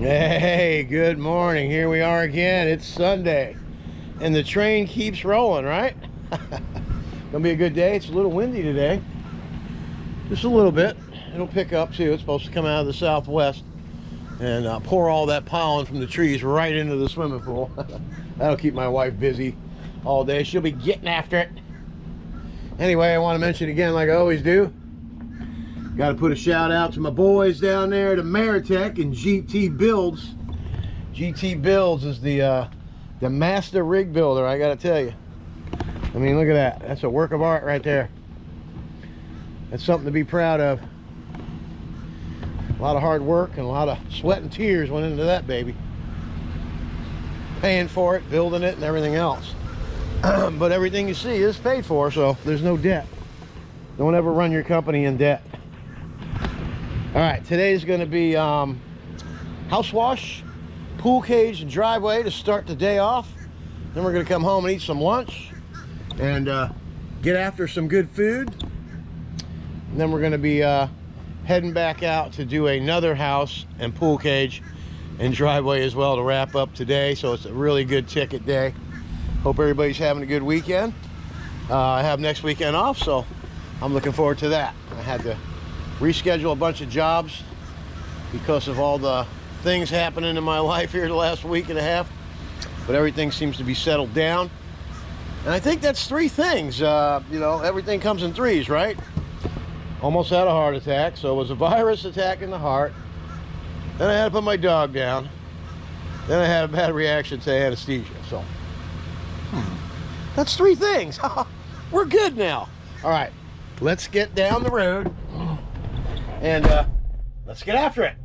Hey, good morning. Here we are again. It's Sunday and the train keeps rolling, right? Gonna be a good day. It's a little windy today, just a little bit. It'll pick up too. It's supposed to come out of the southwest and pour all that pollen from the trees right into the swimming pool. That'll keep my wife busy all day. She'll be getting after it. Anyway, I want to mention again, like I always do, got to put a shout out to my boys down there, to Maritech and GT Builds. GT Builds is the master rig builder, I got to tell you. I mean, look at that. That's a work of art right there. That's something to be proud of. A lot of hard work and a lot of sweat and tears went into that baby. Paying for it, building it, and everything else. But everything you see is paid for, so there's no debt. Don't ever run your company in debt. All right, today's going to be house wash, pool cage, and driveway to start the day off. Then we're going to come home and eat some lunch and get after some good food. And then we're going to be heading back out to do another house and pool cage and driveway as well to wrap up today. So it's a really good ticket day. Hope everybody's having a good weekend. I have next weekend off, so I'm looking forward to that. I had to reschedule a bunch of jobs because of all the things happening in my life here the last week and a half, but everything seems to be settled down. And I think that's three things. You know, everything comes in threes, right? Almost had a heart attack, so it was a virus attack in the heart. Then I had to put my dog down. Then I had a bad reaction to anesthesia. So that's three things. We're good now. All right, let's get down the road and let's get after it.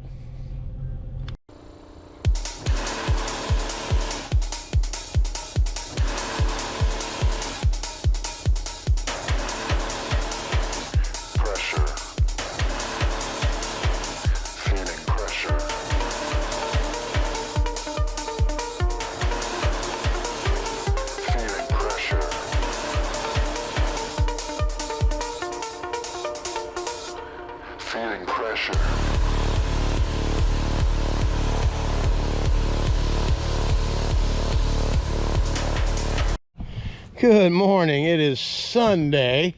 Good morning. It is Sunday,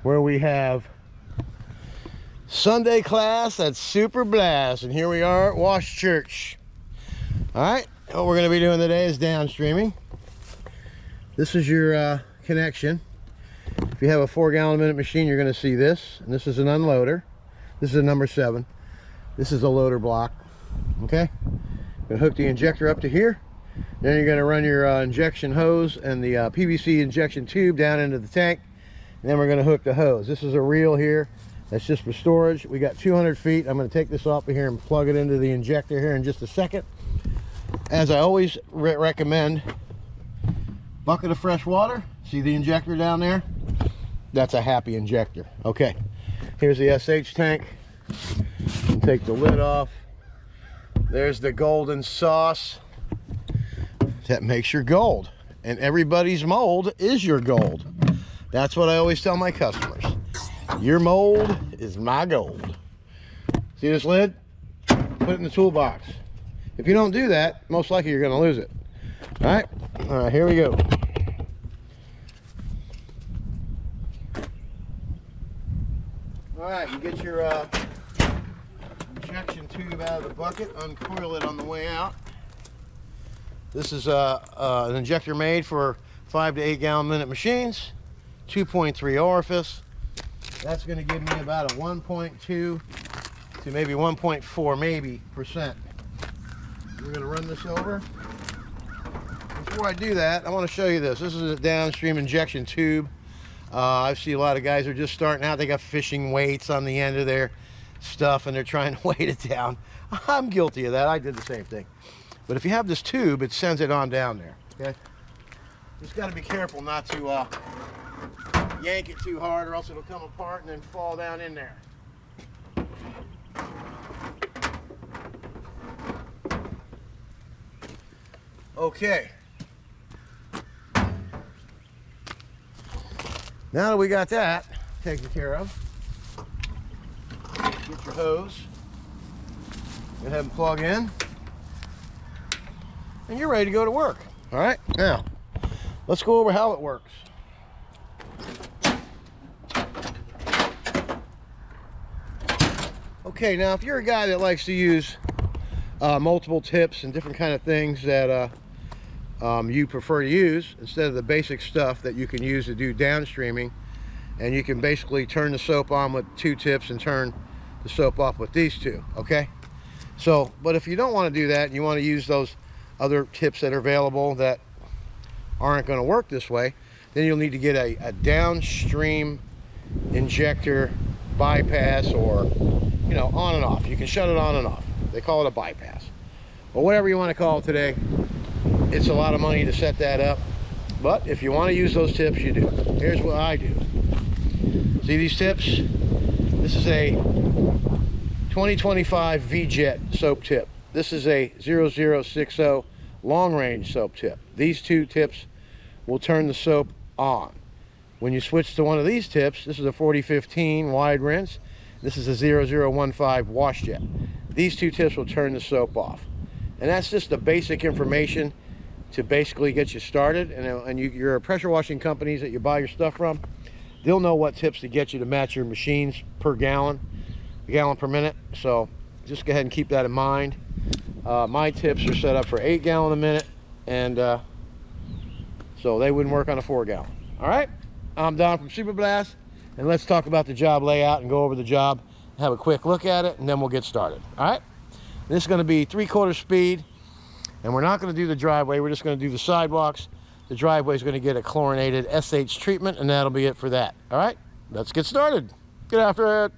where we have Sunday class at Super Blast, and here we are at Wash Church. All right, what we're going to be doing today is downstreaming. This is your connection. If you have a 4-gallon-a-minute machine, you're going to see this, and this is an unloader. This is a number 7. This is a loader block. Okay, going to hook the injector up to here. Then you're going to run your injection hose and the PVC injection tube down into the tank. And then we're going to hook the hose. This is a reel here. That's just for storage. We got 200 feet. I'm going to take this off of here and plug it into the injector here in just a second. As I always recommend, bucket of fresh water. See the injector down there? That's a happy injector. Okay, here's the SH tank. And take the lid off. There's the golden sauce. That makes your gold, and everybody's mold is your gold. That's what I always tell my customers. Your mold is my gold. See this lid? Put it in the toolbox. If you don't do that, most likely you're going to lose it. All right, here we go. All right, you get your injection tube out of the bucket, uncoil it on the way out. This is an injector made for 5 to 8 gallon minute machines, 2.3 orifice. That's going to give me about a 1.2 to maybe 1.4 percent. We're going to run this over. Before I do that, I want to show you this. This is a downstream injection tube. I see a lot of guys are just starting out. They got fishing weights on the end of their stuff and they're trying to weight it down. I'm guilty of that. I did the same thing. But if you have this tube, it sends it on down there, okay? Just got to be careful not to yank it too hard, or else it'll come apart and then fall down in there. Okay. Now that we got that taken care of, get your hose. Go ahead and plug in. And you're ready to go to work. All right, now, let's go over how it works. Okay, now if you're a guy that likes to use multiple tips and different kind of things that you prefer to use instead of the basic stuff that you can use to do downstreaming, and you can basically turn the soap on with 2 tips and turn the soap off with these 2, okay? So, but if you don't want to do that and you want to use those other tips that are available that aren't going to work this way, then you'll need to get a downstream injector bypass, or, you know, on and off. You can shut it on and off. They call it a bypass. But whatever you want to call it today, it's a lot of money to set that up. But if you want to use those tips, you do. Here's what I do. See these tips? This is a 2025 V-Jet soap tip. This is a 0060 long range soap tip. These 2 tips will turn the soap on. When you switch to one of these tips, this is a 4015 wide rinse. This is a 0015 wash jet. These 2 tips will turn the soap off. And that's just the basic information to basically get you started. And your pressure washing companies that you buy your stuff from, they'll know what tips to get you to match your machines per gallon per minute. So just go ahead and keep that in mind. My tips are set up for 8 gallon a minute, and so they wouldn't work on a 4 gallon. All right, I'm Don from Super Blast, and let's talk about the job layout and go over the job, have a quick look at it, and then we'll get started. All right, this is going to be 3/4 speed, and we're not going to do the driveway. We're just going to do the sidewalks. The driveway is going to get a chlorinated SH treatment, and that'll be it for that. All right, let's get started. Get after it.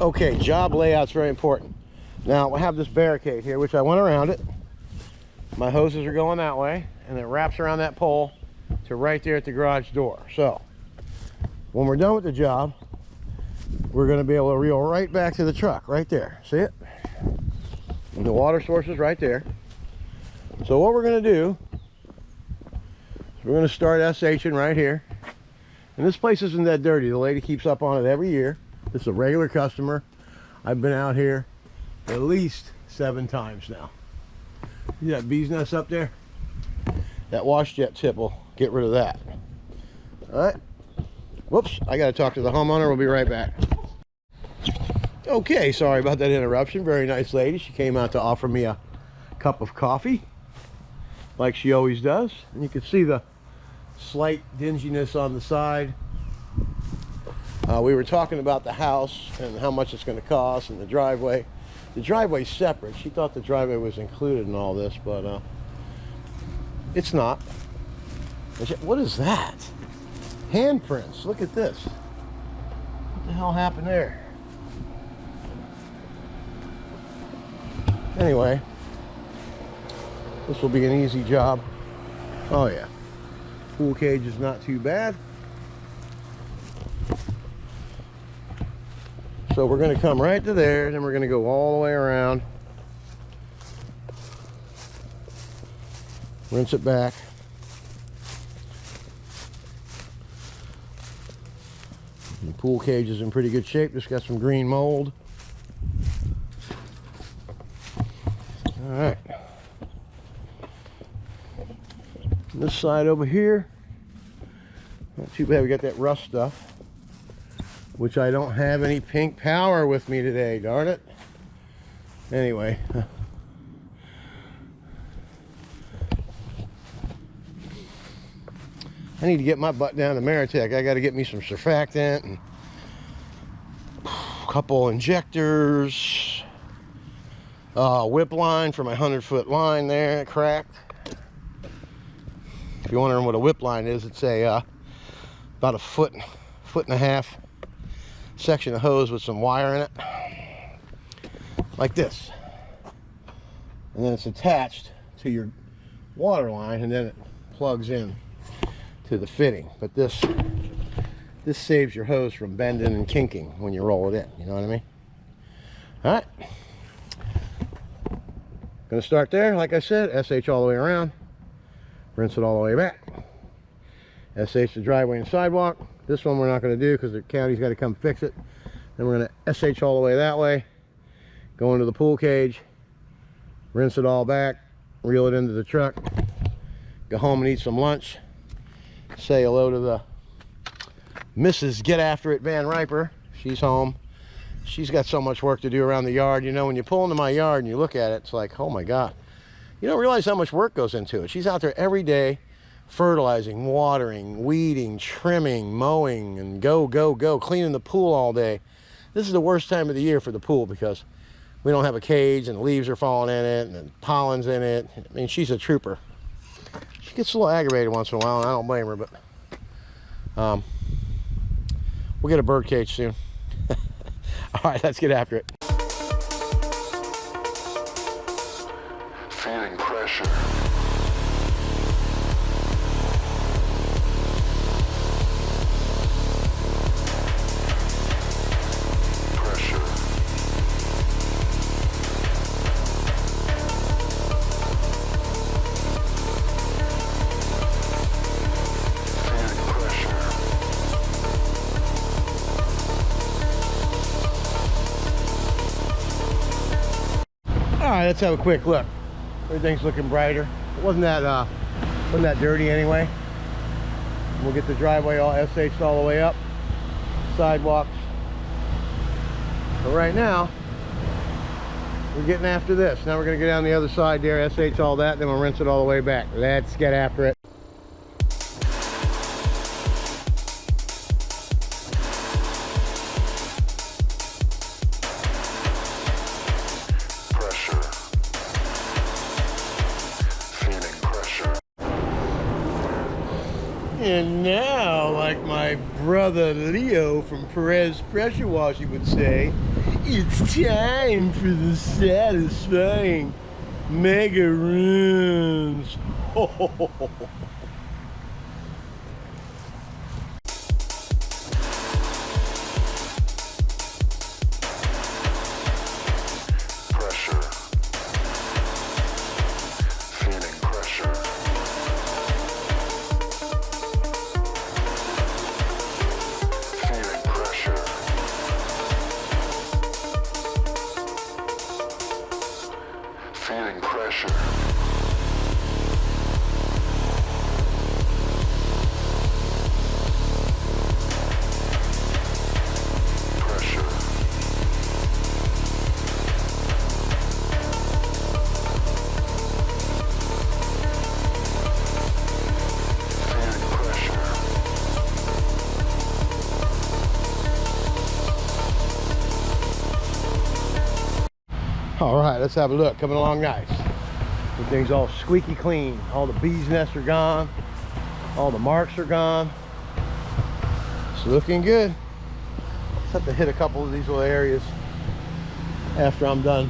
Okay, job layout's very important. Now, I have this barricade here, which I went around it. My hoses are going that way, and it wraps around that pole to right there at the garage door. So, when we're done with the job, we're going to be able to reel right back to the truck, right there. See it? And the water source is right there. So what we're going to do, we're going to start SHing right here. And this place isn't that dirty. The lady keeps up on it every year. This is a regular customer. I've been out here at least 7 times now. See that bee's nest up there? That wash jet tip will get rid of that. All right. Whoops, I got to talk to the homeowner. We'll be right back. Okay, sorry about that interruption. Very nice lady. She came out to offer me a cup of coffee, like she always does. And you can see the slight dinginess on the side. We were talking about the house and how much it's going to cost, and the driveway. The driveway's separate. She thought the driveway was included in all this, but it's not. What is that? Handprints. Look at this. What the hell happened there? Anyway, this will be an easy job. Oh yeah. Pool cage is not too bad. So we're going to come right to there, and then we're going to go all the way around. Rinse it back. The pool cage is in pretty good shape. Just got some green mold. All right. This side over here, not too bad. We got that rust stuff, which I don't have any pink power with me today, darn it. Anyway, I need to get my butt down to Maritech. I got to get me some surfactant and a couple injectors, whip line for my 100-foot line there, cracked. If you're wondering what a whip line is, it's a about a foot and a half section of hose with some wire in it, like this, and then it's attached to your water line, and then it plugs in to the fitting. But this saves your hose from bending and kinking when you roll it in, you know what I mean? All right, gonna start there. Like I said, SH all the way around, rinse it all the way back, SH the driveway and sidewalk. This one we're not going to do because the county's got to come fix it. Then we're going to SH all the way that way, go into the pool cage, rinse it all back, reel it into the truck, go home and eat some lunch, say hello to the Mrs. Get After It Van Riper. She's home. She's got so much work to do around the yard. You know, when you pull into my yard and you look at it, it's like, oh my God. You don't realize how much work goes into it. She's out there every day fertilizing, watering, weeding, trimming, mowing, and go, cleaning the pool all day. This is the worst time of the year for the pool because we don't have a cage and leaves are falling in it and the pollen's in it. I mean, she's a trooper. She gets a little aggravated once in a while, and I don't blame her, but we'll get a bird cage soon. All right, let's get after it. Feeling pressure. All right, let's have a quick look. Everything's looking brighter. It wasn't that dirty anyway. We'll get the driveway all SH'd all the way up, sidewalks. But right now, we're getting after this. Now we're gonna go down the other side there, SH all that, then we'll rinse it all the way back. Let's get after it. And now, like my brother Leo from Perez Pressure Washing would say, it's time for the satisfying mega rinse. Feeling pressure. All right, let's have a look. Coming along nice. Everything's all squeaky clean. All the bees' nests are gone. All the marks are gone. It's looking good. Just have to hit a couple of these little areas after I'm done.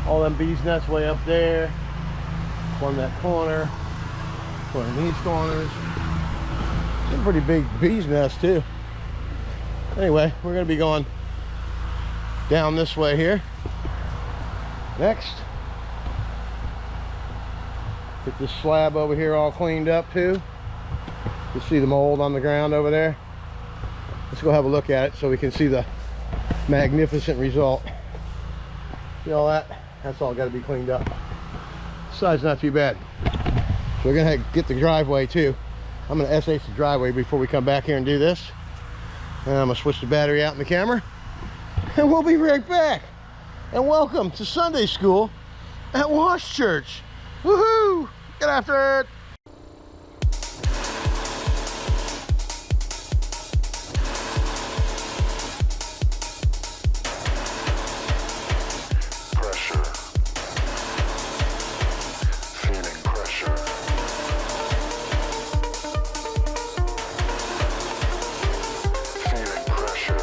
All them bees' nests way up there. One in that corner. One in these corners. Some pretty big bees' nests too. Anyway, we're gonna be going down this way here. Next, get this slab over here all cleaned up too. You see the mold on the ground over there. Let's go have a look at it so we can see the magnificent result. See all that? That's all got to be cleaned up. This side's not too bad. So we're gonna get the driveway too. I'm gonna SH the driveway before we come back here and do this. And I'm gonna switch the battery out in the camera, and we'll be right back. And welcome to Sunday school at Wash Church. Woohoo! Get after it! Pressure. Feeling pressure. Feeling pressure.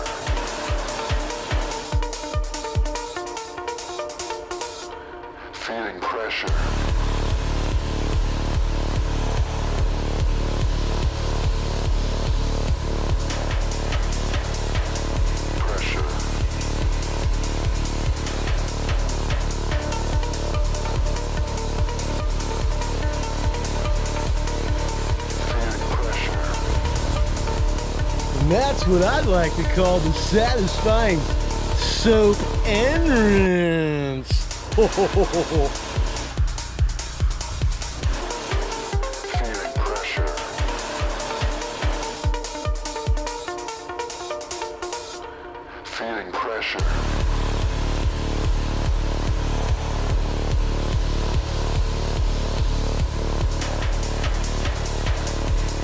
Feeling pressure. And that's what I'd like to call the satisfying soap and rinse. feeling pressure, feeling pressure,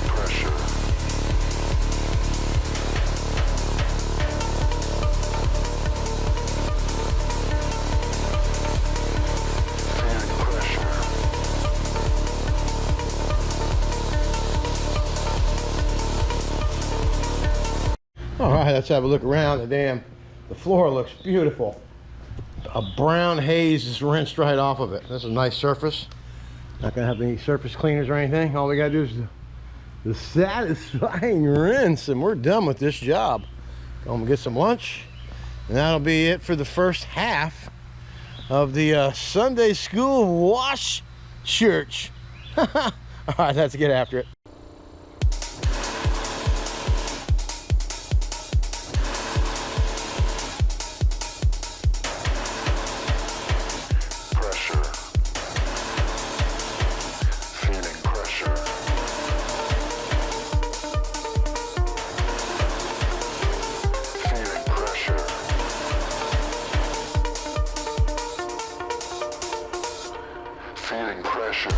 pressure, feeling pressure, All right, let's have a look around. The floor looks beautiful. A brown haze is rinsed right off of it. This is a nice surface. Not gonna have any surface cleaners or anything. All we gotta do is the satisfying rinse, and we're done with this job. Go home and get some lunch, and that'll be it for the first half of the Sunday school wash church. All right, let's get after it. pressure, feeling pressure, feeling pressure, feeling pressure, pressure, feeling pressure,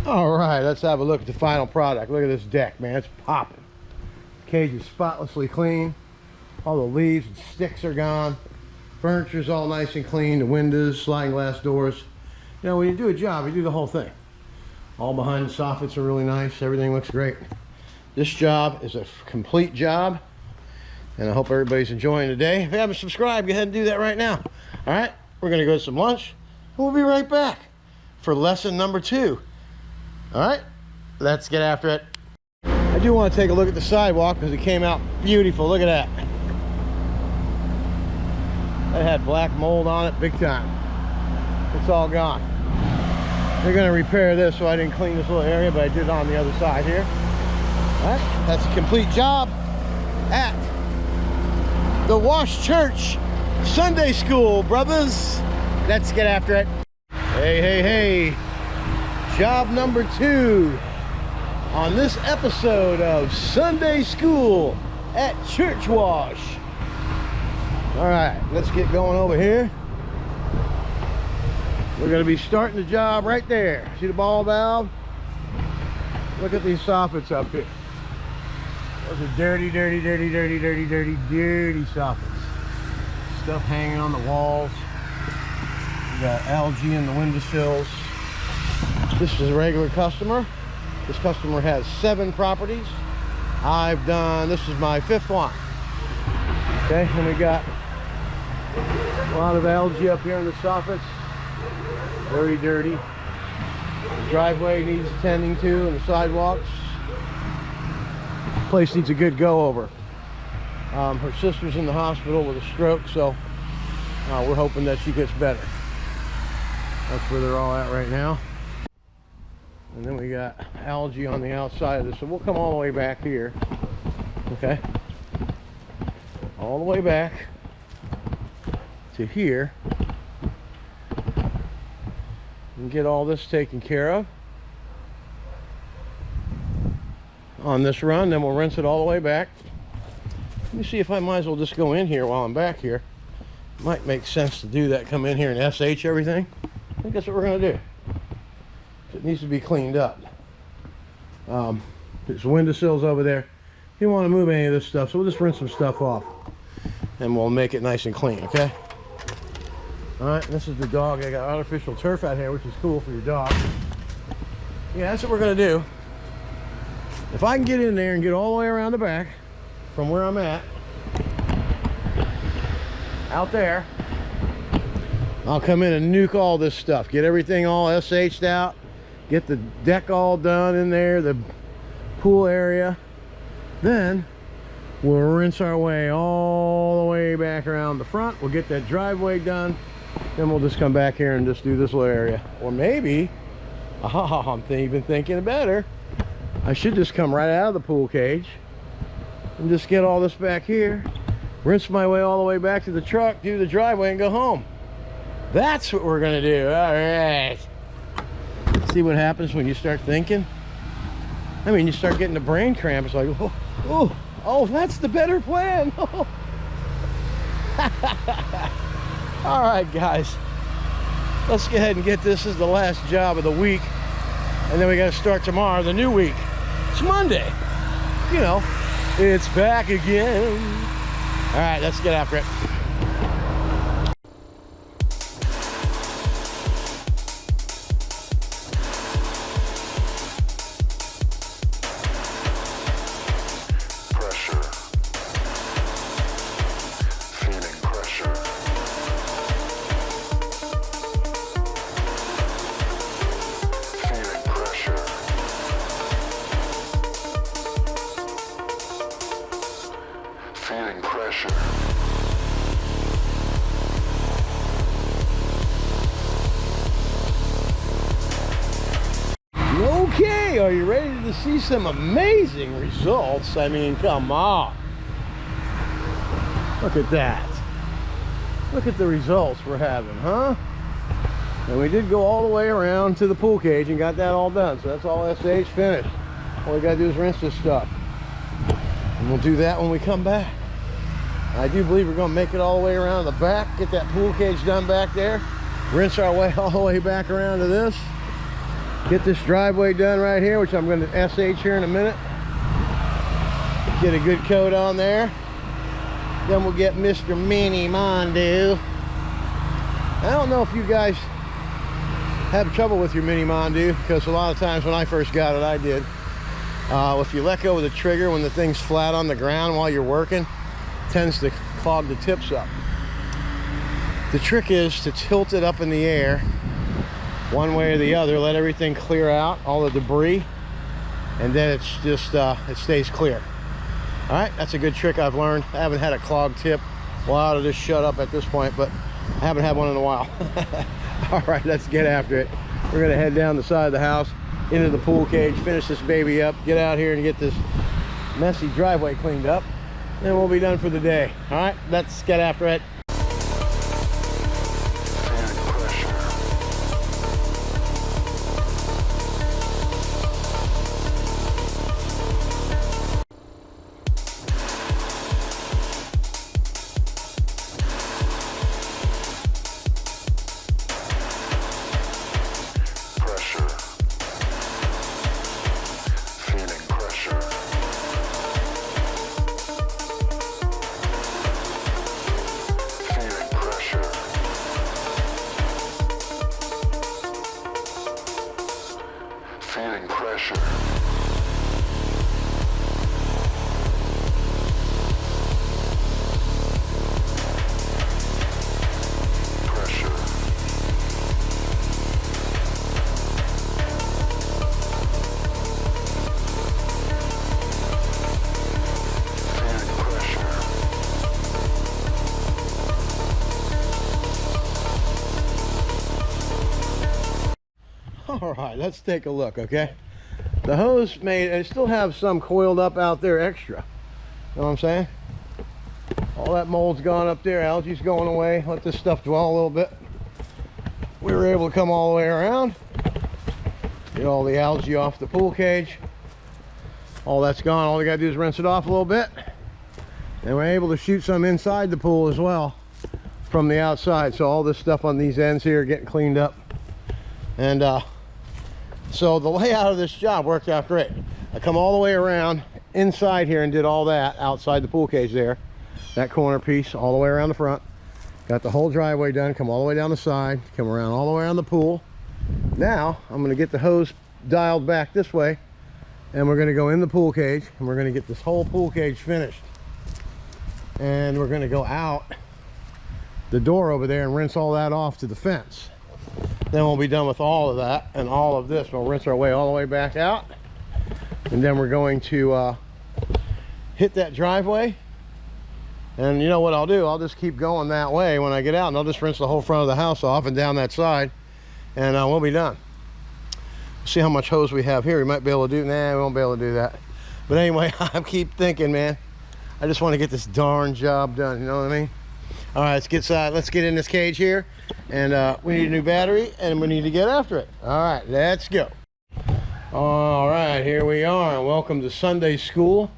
All right, let's have a look at the final product. Look at this deck, man. It's popping. Cage is spotlessly clean. All the leaves and sticks are gone. Furniture's all nice and clean. The windows, sliding glass doors. You know, when you do a job, you do the whole thing. All behind the soffits are really nice. Everything looks great. This job is a complete job, and I hope everybody's enjoying the day. If you haven't subscribed, go ahead and do that right now. All right, we're gonna go to some lunch, and we'll be right back for lesson number 2. All right, let's get after it. I do want to take a look at the sidewalk because it came out beautiful. Look at that. That had black mold on it big time. It's all gone. They're going to repair this, so I didn't clean this little area, but I did it on the other side here. All right, that's a complete job at the Wash Church Sunday School, brothers. Let's get after it. Hey, hey, hey. Job number 2 on this episode of Sunday School at Church Wash. All right, let's get going over here. We're going to be starting the job right there. See the ball valve? Look at these soffits up here. Those are dirty, dirty, dirty, dirty, dirty, dirty, dirty soffits. Stuff hanging on the walls. We got algae in the windowsills. This is a regular customer. This customer has 7 properties. This is my 5th one. Okay, and we got a lot of algae up here in the soffits. Very dirty. The driveway needs tending to, and the sidewalks. Place needs a good go over. Her sister's in the hospital with a stroke, so we're hoping that she gets better. That's where they're all at right now. And then we got algae on the outside of this, so we'll come all the way back here. Okay, all the way back to here and get all this taken care of on this run. Then we'll rinse it all the way back. Let me see if I might as well just go in here while I'm back here. Might make sense to do that. Come in here and SH everything. I think that's what we're gonna do. It needs to be cleaned up. There's windowsills over there. You don't want to move any of this stuff, so we'll just rinse some stuff off and we'll make it nice and clean. Okay. All right, this is the dog. I got artificial turf out here, which is cool for your dog. Yeah, that's what we're gonna do. If I can get in there and get all the way around the back from where I'm at, out there, I'll come in and nuke all this stuff. Get everything all SH'd out. Get the deck all done in there, the pool area. Then we'll rinse our way all the way back around the front. We'll get that driveway done. Then we'll just come back here and just do this little area. Or maybe, I'm even thinking better. I should just come right out of the pool cage and just get all this back here, rinse my way all the way back to the truck, do the driveway, and go home. That's what we're gonna do. All right. See what happens when you start thinking? I mean, you start getting the brain cramp. It's like, oh, that's the better plan. All right, guys. Let's go ahead and get this as the last job of the week. And then we got to start tomorrow, the new week. It's Monday. You know, it's back again. All right, let's get after it. Feeling pressure. Okay, are you ready to see some amazing results? I mean, come on. Look at that. Look at the results we're having, huh? And we did go all the way around to the pool cage and got that all done. So that's all SH finished. All we gotta do is rinse this stuff. And we'll do that when we come back. I do believe we're gonna make it all the way around the back, get that pool cage done back there, rinse our way all the way back around to this, get this driveway done right here, which I'm gonna SH here in a minute. Get a good coat on there. Then we'll get Mr. Mini Mondo. I don't know if you guys have trouble with your Mini Mondo, because a lot of times when I first got it, I did. If you let go of the trigger when the thing's flat on the ground while you're working, it tends to clog the tips up. The trick is to tilt it up in the air one way or the other, let everything clear out, all the debris, and then it's just it stays clear. All right, that's a good trick I've learned. I haven't had a clogged tip. Well, I ought to just shut up at this point, but I haven't had one in a while. All right, let's get after it. We're gonna head down the side of the house into the pool cage, finish this baby up, get out here and get this messy driveway cleaned up, and we'll be done for the day. All right, let's get after it. Feeling pressure. All right, let's take a look, okay? The hose I still have some coiled up out there extra. You know what I'm saying? All that mold's gone up there, algae's going away. Let this stuff dwell a little bit. We were able to come all the way around, get all the algae off the pool cage. All that's gone. All we gotta do is rinse it off a little bit. And we're able to shoot some inside the pool as well from the outside. So all this stuff on these ends here are getting cleaned up. And so the layout of this job worked out great. I come all the way around inside here and did all that outside the pool cage there. That corner piece all the way around the front. Got the whole driveway done, come all the way down the side, come around all the way around the pool. Now I'm gonna get the hose dialed back this way and we're going to go in the pool cage, and we're going to get this whole pool cage finished, and we're going to go out the door over there and rinse all that off to the fence. Then we'll be done with all of that and all of this. We'll rinse our way all the way back out, and then we're going to hit that driveway. And you know what I'll do, I'll just keep going that way when I get out, and I'll just rinse the whole front of the house off and down that side, and we'll be done. See how much hose we have here. We might be able to do, nah, we won't be able to do that. But anyway, I keep thinking, man, I just want to get this darn job done, you know what I mean? All right, let's get in this cage here, and we need a new battery, and we need to get after it. All right, let's go. All right, here we are. Welcome to Sunday school.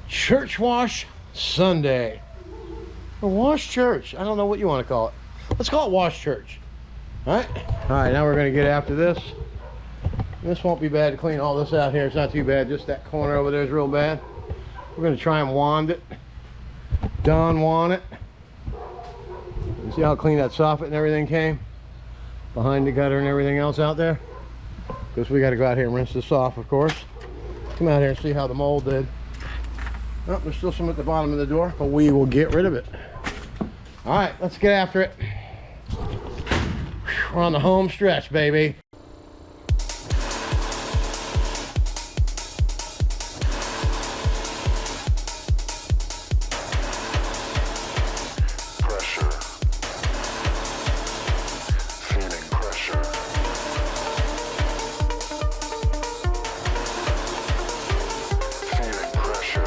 Church wash Sunday. Or wash church. I don't know what you want to call it. Let's call it wash church. All right, now we're going to get after this. This won't be bad to clean all this out here. It's not too bad. Just that corner over there is real bad. We're going to try and wand it. Don wand it. You see how clean that soffit and everything came? Behind the gutter and everything else out there? Because we got to go out here and rinse this off, of course. Come out here and see how the mold did. Oh, there's still some at the bottom of the door, but we will get rid of it. All right, let's get after it. We're on the home stretch, baby. Pressure. Feeling pressure. Feeling pressure.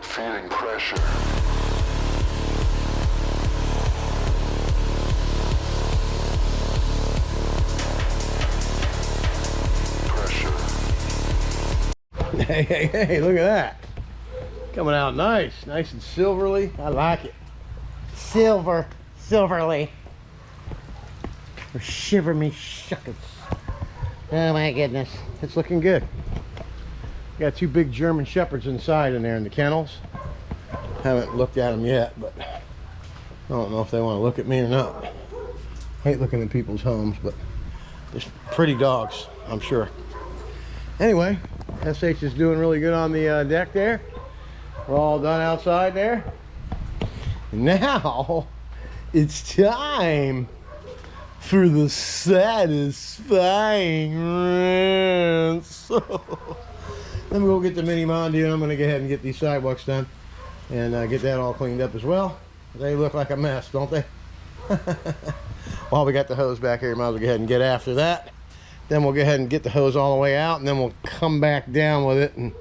Feeling pressure. Hey, look at that. Coming out nice and silverly. I like it. Silverly. Or shiver me shuckers. Oh my goodness. It's looking good. Got two big German Shepherds inside in there in the kennels. Haven't looked at them yet, but I don't know if they want to look at me or not. Hate looking at people's homes, but they're pretty dogs, I'm sure. Anyway, SH is doing really good on the deck there. We're all done outside there. Now it's time for the satisfying rinse. Let me go get the mini Mondi, and I'm going to go ahead and get these sidewalks done and get that all cleaned up as well. They look like a mess, don't they? While we got the hose back here, might as well go ahead and get after that. Then we'll go ahead and get the hose all the way out, and then we'll come back down with it and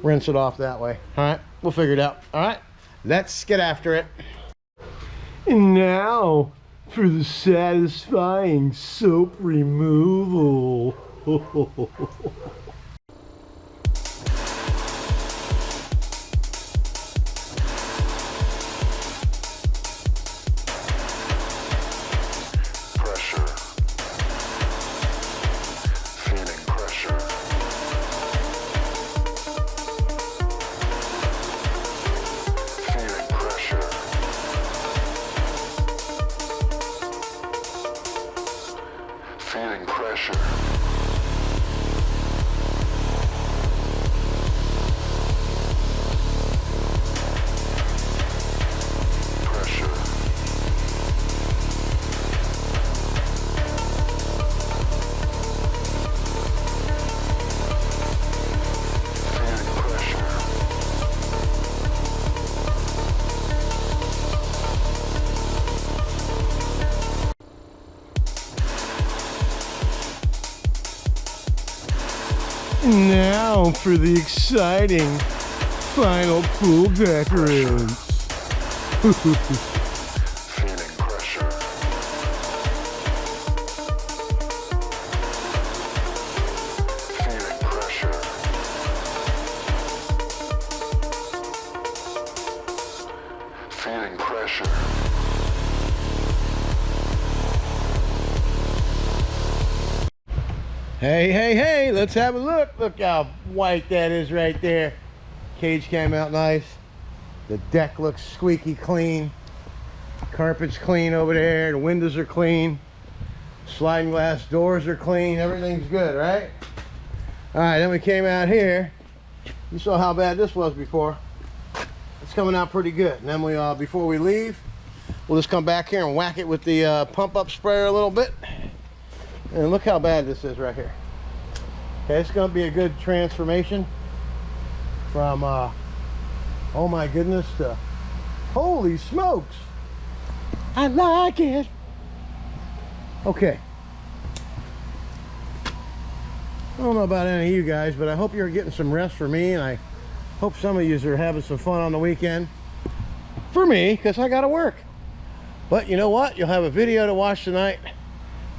rinse it off that way. All right, we'll figure it out. All right, let's get after it. And now for the satisfying soap removal. Feeling pressure. Pressure. Feeling pressure. Now for the exciting final pool deck rinse. Feeling pressure. Feeling pressure. Feeling pressure. Hey, let's have a look. Look how white that is right there. Cage came out nice. The deck looks squeaky clean. Carpet's clean over there. The windows are clean. Sliding glass doors are clean. Everything's good, right? All right, then we came out here. You saw how bad this was before. It's coming out pretty good. And then we, before we leave, we'll just come back here and whack it with the pump up sprayer a little bit. And look how bad this is right here. Okay, it's gonna be a good transformation from, oh my goodness, to holy smokes. I like it. Okay. I don't know about any of you guys, but I hope you're getting some rest for me, and I hope some of you are having some fun on the weekend. For me, because I gotta work. But you know what? You'll have a video to watch tonight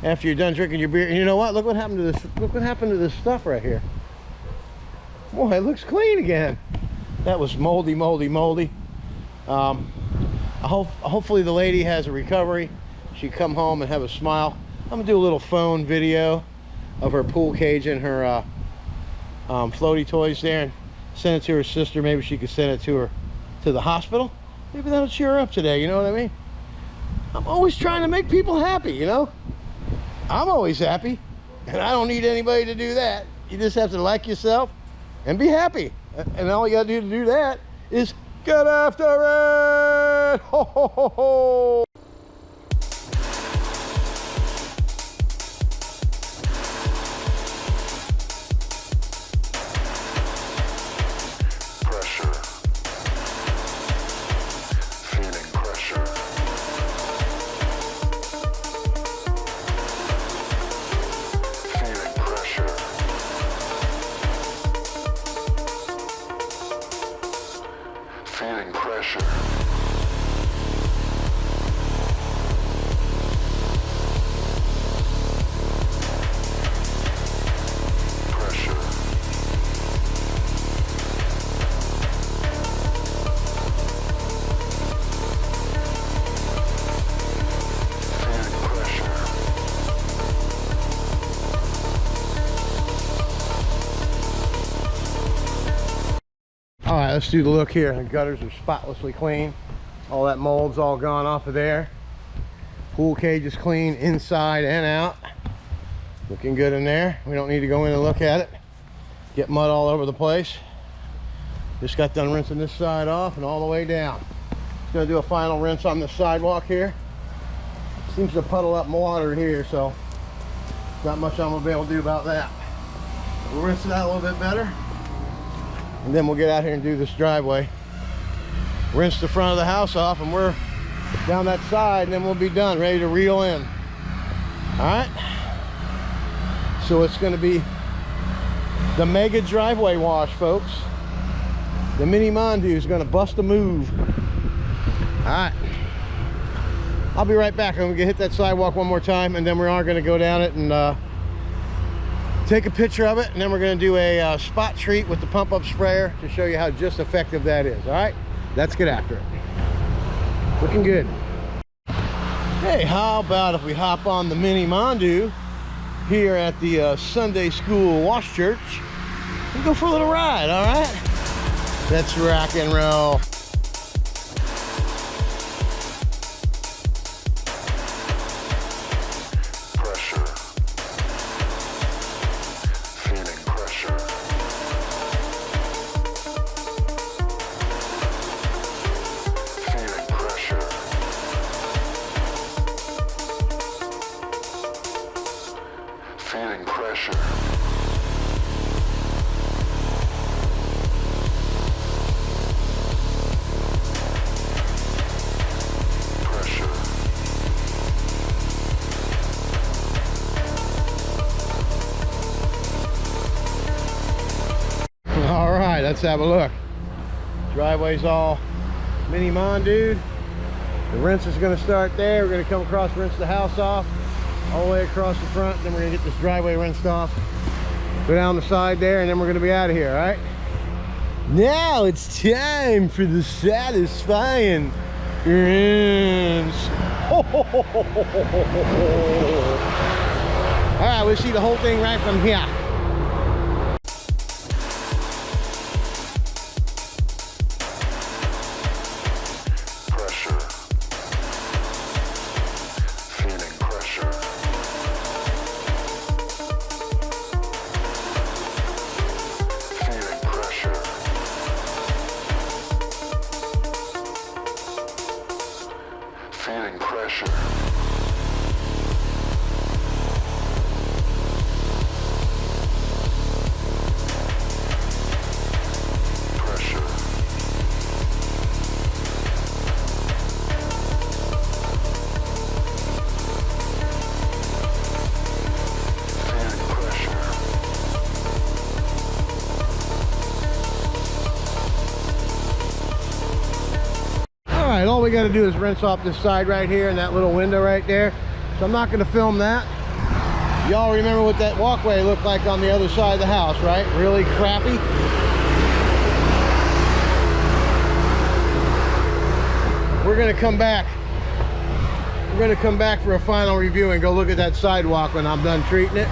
after you're done drinking your beer. And you know what? Look what happened to this. Look what happened to this stuff right here. Boy, it looks clean again. That was moldy, moldy, moldy. Hopefully the lady has a recovery. She come home and have a smile. I'm gonna do a little phone video of her pool cage and her floaty toys there, and send it to her sister. Maybe she could send it to her to the hospital. Maybe that'll cheer her up today, you know what I mean? I'm always trying to make people happy, you know? I'm always happy, and I don't need anybody to do that. You just have to like yourself and be happy. And all you gotta do to do that is get after it! Ho, ho, ho, ho. Pressure. Feeling pressure. Feeling pressure. Feeling pressure. Pressure. Feeling pressure. All right, let's do the look here. The gutters are spotlessly clean. All that mold's all gone off of there. Pool cage is clean inside and out. Looking good in there. We don't need to go in and look at it. Get mud all over the place. Just got done rinsing this side off and all the way down. Just gonna do a final rinse on the sidewalk here. Seems to puddle up water here, so not much I'm gonna be able to do about that. We'll rinse it out a little bit better, and then we'll get out here and do this driveway. Rinse the front of the house off, and we're down that side, and then we'll be done, ready to reel in. All right, so it's going to be the mega driveway wash, folks. The mini Mondu is going to bust a move. All right, I'll be right back. I'm going to hit that sidewalk one more time, and then we are going to go down it and take a picture of it, and then we're going to do a spot treat with the pump up sprayer to show you how just effective that is. All right, let's get after it. Looking good. Hey, how about if we hop on the mini Mondu here at the Sunday School Wash Church and go for a little ride? All right, let's rock and roll. Pressure. Feeling pressure. Feeling pressure. Feeling pressure. Pressure. All right, let's have a look. Driveway's all mini Mondu. The rinse is going to start there. We're going to come across, rinse the house off all the way across the front. Then we're going to get this driveway rinsed off. Go down the side there, and then we're going to be out of here. All right. Now it's time for the satisfying rinse. All right, we'll see the whole thing right from here. Pressure. Feeling pressure. pressure. Pressure. Feeling pressure. All right, all we got to do is rinse off this side right here and that little window right there. So I'm not going to film that. Y'all remember what that walkway looked like on the other side of the house, right? Really crappy. We're going to come back. We're going to come back for a final review and go look at that sidewalk when I'm done treating it.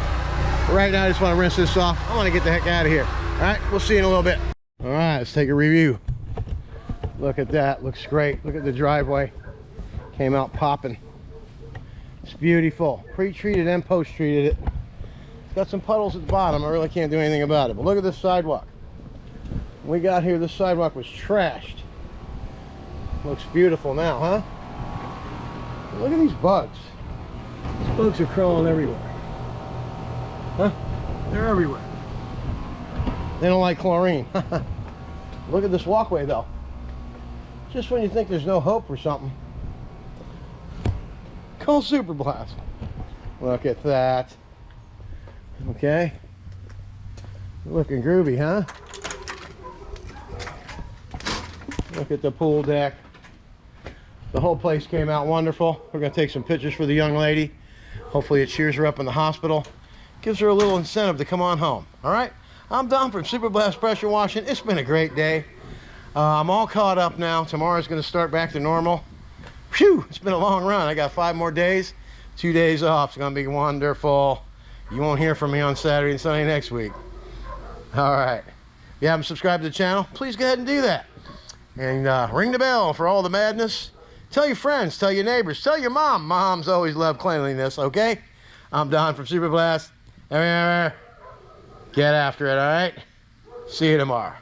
But right now, I just want to rinse this off. I want to get the heck out of here. All right, we'll see you in a little bit. All right, let's take a review. Look at that, looks great. Look at the driveway. Came out popping. It's beautiful. Pre-treated and post-treated it. It's got some puddles at the bottom. I really can't do anything about it. But look at this sidewalk. When we got here, this sidewalk was trashed. Looks beautiful now, huh? Look at these bugs. These bugs are crawling everywhere. Huh? They're everywhere. They don't like chlorine. Look at this walkway though. Just when you think there's no hope for something, call Super Blast. Look at that. Okay. Looking groovy, huh? Look at the pool deck. The whole place came out wonderful. We're going to take some pictures for the young lady. Hopefully it cheers her up in the hospital. Gives her a little incentive to come on home. All right? I'm Don from Super Blast Pressure Washing. It's been a great day. I'm all caught up now. Tomorrow's going to start back to normal. Phew, it's been a long run. I got 5 more days, 2 days off. It's going to be wonderful. You won't hear from me on Saturday and Sunday next week. All right. If you haven't subscribed to the channel, please go ahead and do that. And ring the bell for all the madness. Tell your friends, tell your neighbors, tell your mom. Moms always love cleanliness, okay? I'm Don from Super Blast. Get after it, all right? See you tomorrow.